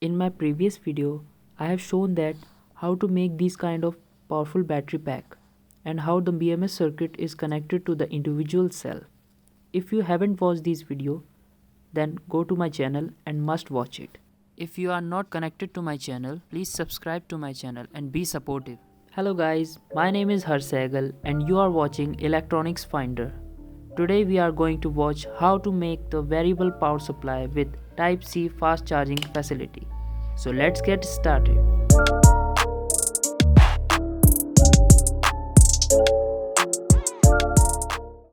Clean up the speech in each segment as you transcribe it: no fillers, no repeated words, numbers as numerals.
In my previous video, I have shown that how to make these kind of powerful battery pack and how the BMS circuit is connected to the individual cell. If you haven't watched this video, then go to my channel and must watch it. If you are not connected to my channel, please subscribe to my channel and be supportive. Hello guys, my name is Harsh Sehgal and you are watching Electronics Finder. Today we are going to watch how to make the variable power supply with Type-C fast charging facility. So let's get started.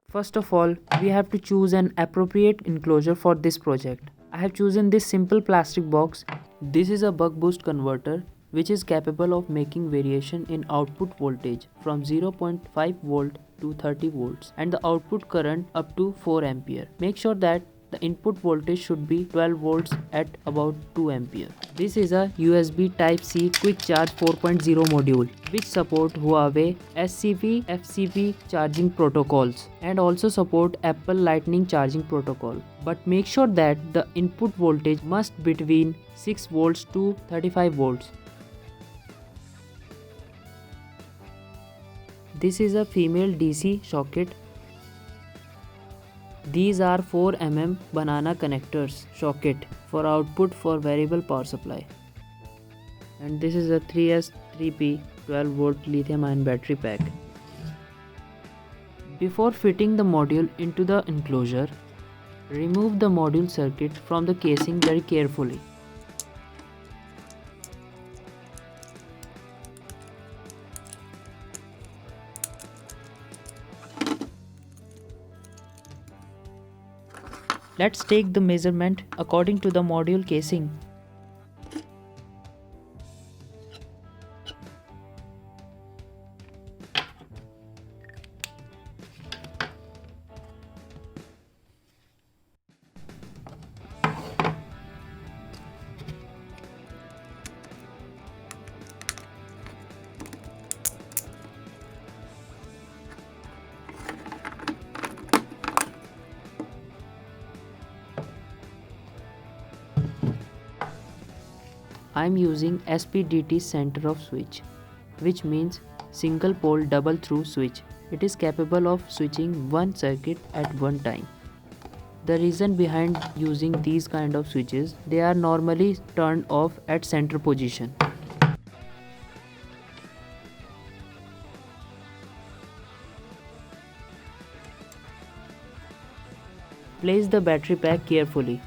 First of all, we have to choose an appropriate enclosure for this project. I have chosen this simple plastic box. This is a buck boost converter which is capable of making variation in output voltage from 0.5 volt to 30 volts and the output current up to 4 ampere. Make sure that the input voltage should be 12 volts at about 2 ampere. This is a USB Type-C Quick Charge 4.0 module which support Huawei SCP FCP charging protocols and also support Apple Lightning charging protocol. But make sure that the input voltage must be between 6 volts to 35 volts. This is a female DC socket. These are 4 mm banana connectors socket for output for variable power supply. And this is a 3S3P 12 volt lithium ion battery pack. Before fitting the module into the enclosure, remove the module circuit from the casing very carefully. Let's take the measurement according to the module casing. I am using SPDT center of switch, which means single pole double through switch. It is capable of switching one circuit at one time. The reason behind using these kind of switches, they are normally turned off at center position. Place the battery pack carefully.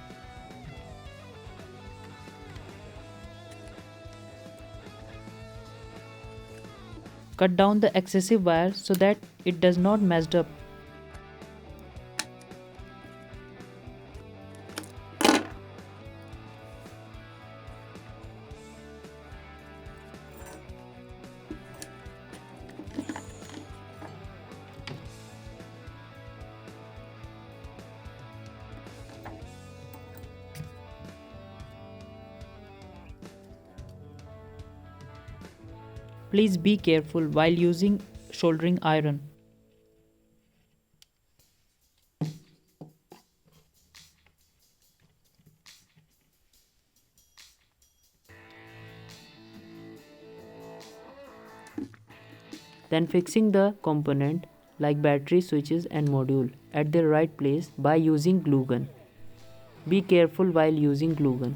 Cut down the excessive wire so that it does not messed up. Please be careful while using soldering iron. Then fixing the component like battery, switches and module at their right place by using glue gun. Be careful while using glue gun.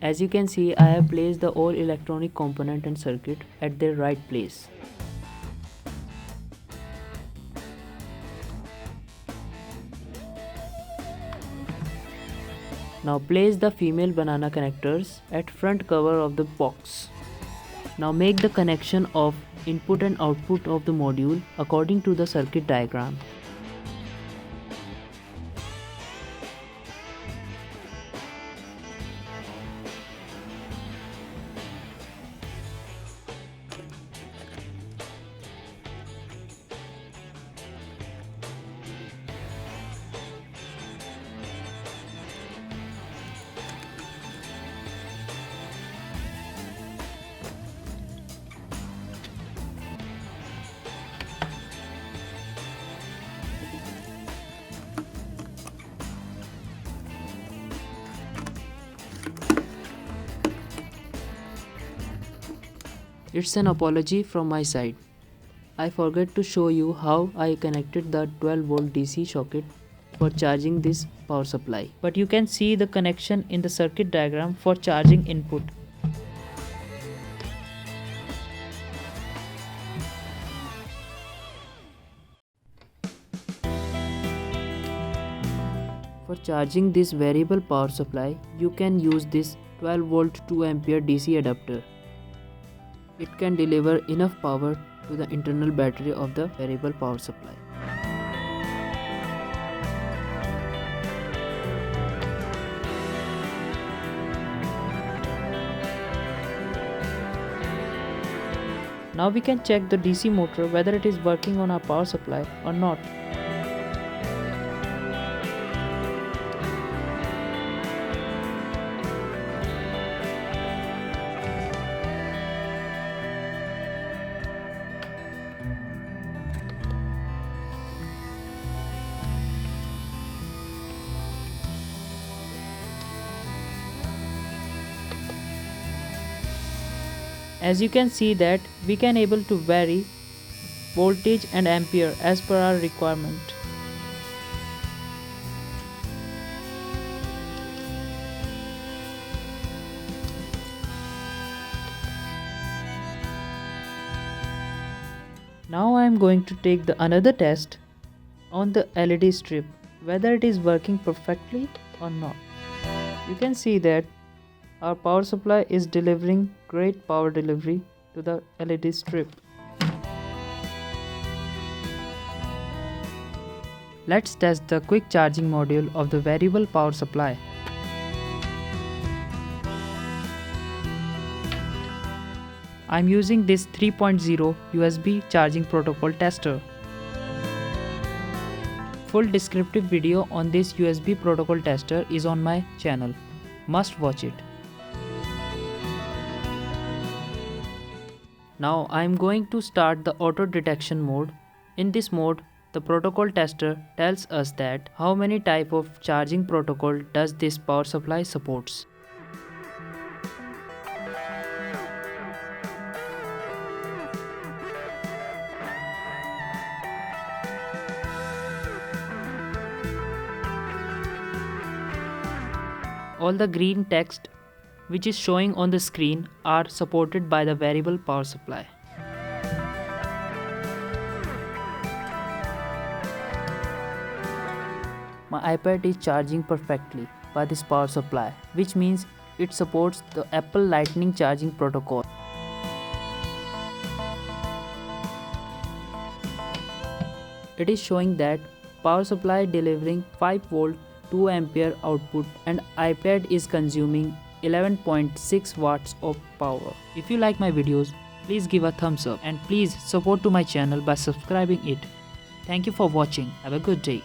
As you can see, I have placed the all electronic component and circuit at their right place. Now place the female banana connectors at front cover of the box. Now make the connection of input and output of the module according to the circuit diagram. It's an apology from my side. I forgot to show you how I connected the 12 volt DC socket for charging this power supply. But you can see the connection in the circuit diagram for charging input. For charging this variable power supply, you can use this 12 volt 2 ampere DC adapter. It can deliver enough power to the internal battery of the variable power supply. Now we can check the DC motor whether it is working on our power supply or not. As you can see that we can able to vary voltage and ampere as per our requirement. Now I am going to take the another test on the LED strip whether it is working perfectly or not. You can see that our power supply is delivering great power delivery to the LED strip. Let's test the quick charging module of the variable power supply. I'm using this 3.0 USB charging protocol tester. Full descriptive video on this USB protocol tester is on my channel. Must watch it. Now I am going to start the auto detection mode. In this mode, the protocol tester tells us that how many type of charging protocol does this power supply supports. All the green text which is showing on the screen are supported by the variable power supply. My iPad is charging perfectly by this power supply, which means it supports the Apple Lightning charging protocol. It is showing that power supply delivering 5 volt 2 ampere output and iPad is consuming 11.6 watts of power. If you like my videos, please give a thumbs up and please support to my channel by subscribing it. Thank you for watching. Have a good day.